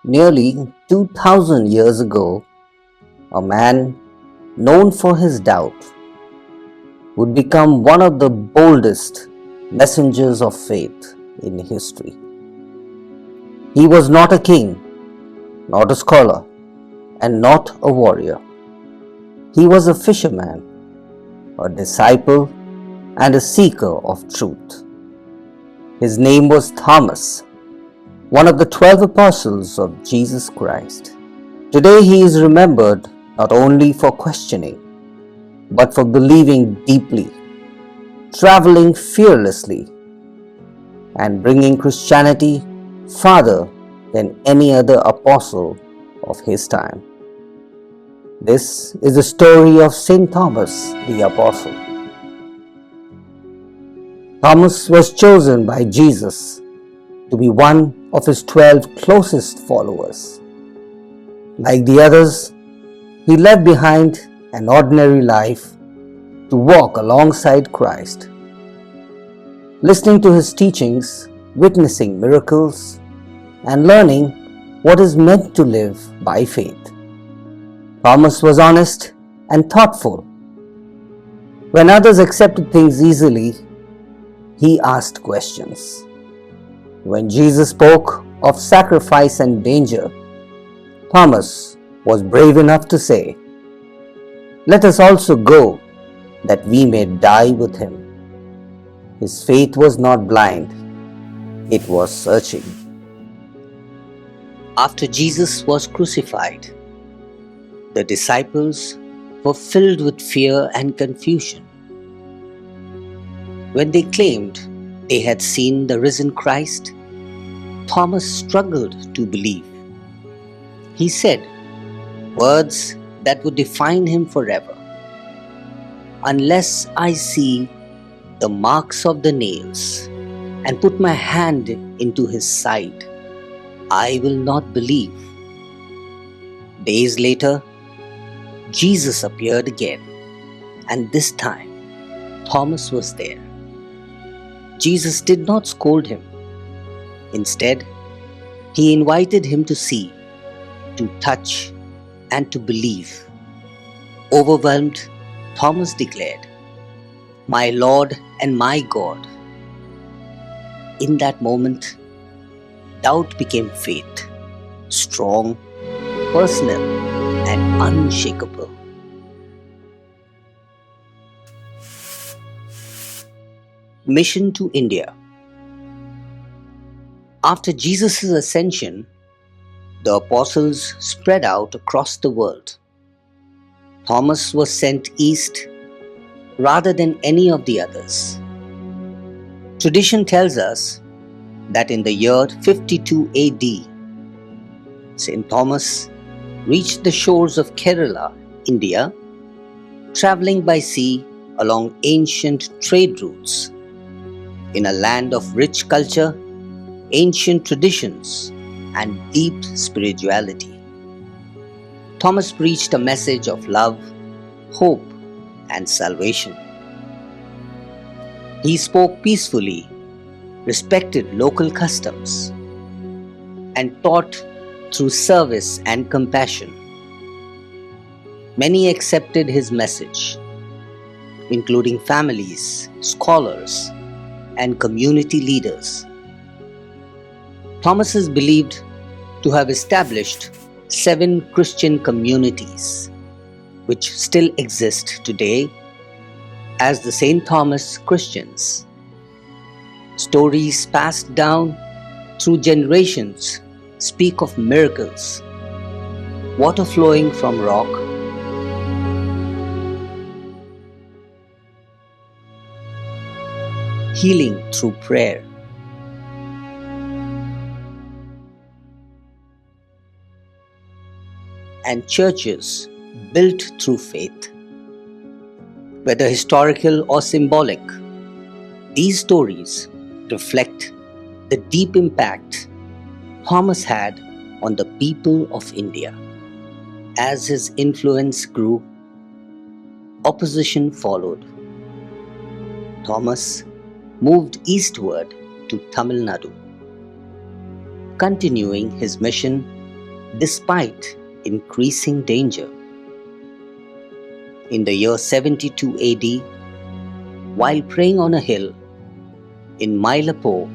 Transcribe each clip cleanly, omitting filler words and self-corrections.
Nearly 2000 years ago, a man known for his doubt would become one of the boldest messengers of faith in history. He was not a king, not a scholar, and not a warrior. He was a fisherman, a disciple, and a seeker of truth. His name was Thomas, one of the 12 apostles of Jesus Christ. Today he is remembered not only for questioning, but for believing deeply, traveling fearlessly, and bringing Christianity farther than any other apostle of his time. This is the story of St. Thomas the Apostle. Thomas was chosen by Jesus to be one of his 12 closest followers. Like the others, he left behind an ordinary life to walk alongside Christ, listening to his teachings, witnessing miracles, and learning what is meant to live by faith. Thomas was honest and thoughtful. When others accepted things easily, he asked questions. When Jesus spoke of sacrifice and danger, Thomas was brave enough to say, "Let us also go, that we may die with him." His faith was not blind, it was searching. After Jesus was crucified, the disciples were filled with fear and confusion. When they claimed they had seen the risen Christ, Thomas struggled to believe. He said words that would define him forever. "Unless I see the marks of the nails and put my hand into his side, I will not believe." Days later, Jesus appeared again, and this time Thomas was there. Jesus did not scold him. Instead, he invited him to see, to touch, and to believe. Overwhelmed, Thomas declared, "My Lord and my God." In that moment, doubt became faith, strong, personal, and unshakable. Mission to India. After Jesus' ascension, the apostles spread out across the world. Thomas was sent east rather than any of the others. Tradition tells us that in the year 52 AD, St. Thomas reached the shores of Kerala, India, traveling by sea along ancient trade routes. In a land of rich culture, ancient traditions, and deep spirituality, Thomas preached a message of love, hope, and salvation. He spoke peacefully, respected local customs, and taught through service and compassion. Many accepted his message, including families, scholars, and community leaders. Thomas is believed to have established 7 Christian communities, which still exist today as the St. Thomas Christians. Stories passed down through generations speak of miracles, water flowing from rock, healing through prayer, and churches built through faith. Whether historical or symbolic, these stories reflect the deep impact Thomas had on the people of India. As his influence grew, opposition followed. Thomas moved eastward to Tamil Nadu, continuing his mission despite increasing danger. In the year 72 AD, while praying on a hill in Mylapore,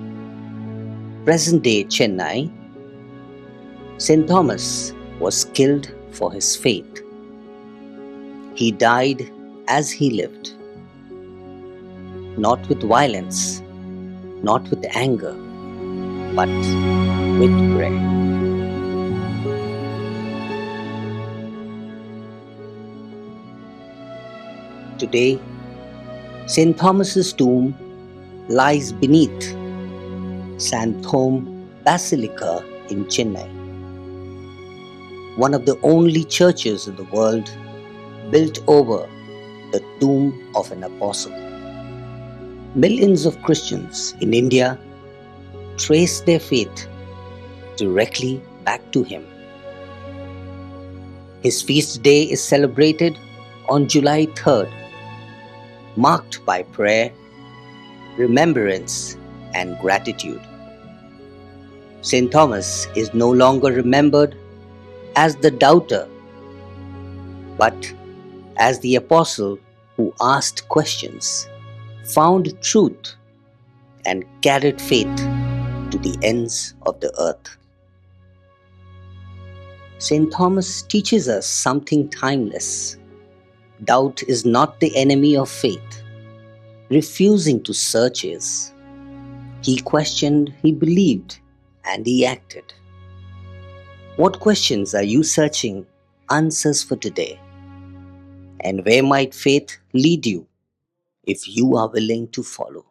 present-day Chennai, St. Thomas was killed for his faith. He died as he lived, not with violence, not with anger, but with prayer. Today, St. Thomas's tomb lies beneath St. Thomas Basilica in Chennai, one of the only churches in the world built over the tomb of an apostle. Millions of Christians in India trace their faith directly back to him. His feast day is celebrated on July 3rd, marked by prayer, remembrance, and gratitude. St. Thomas is no longer remembered as the doubter, but as the apostle who asked questions, found truth, and carried faith to the ends of the earth. St. Thomas teaches us something timeless. Doubt is not the enemy of faith. Refusing to search is. He questioned, he believed, and he acted. What questions are you searching answers for today? And where might faith lead you if you are willing to follow?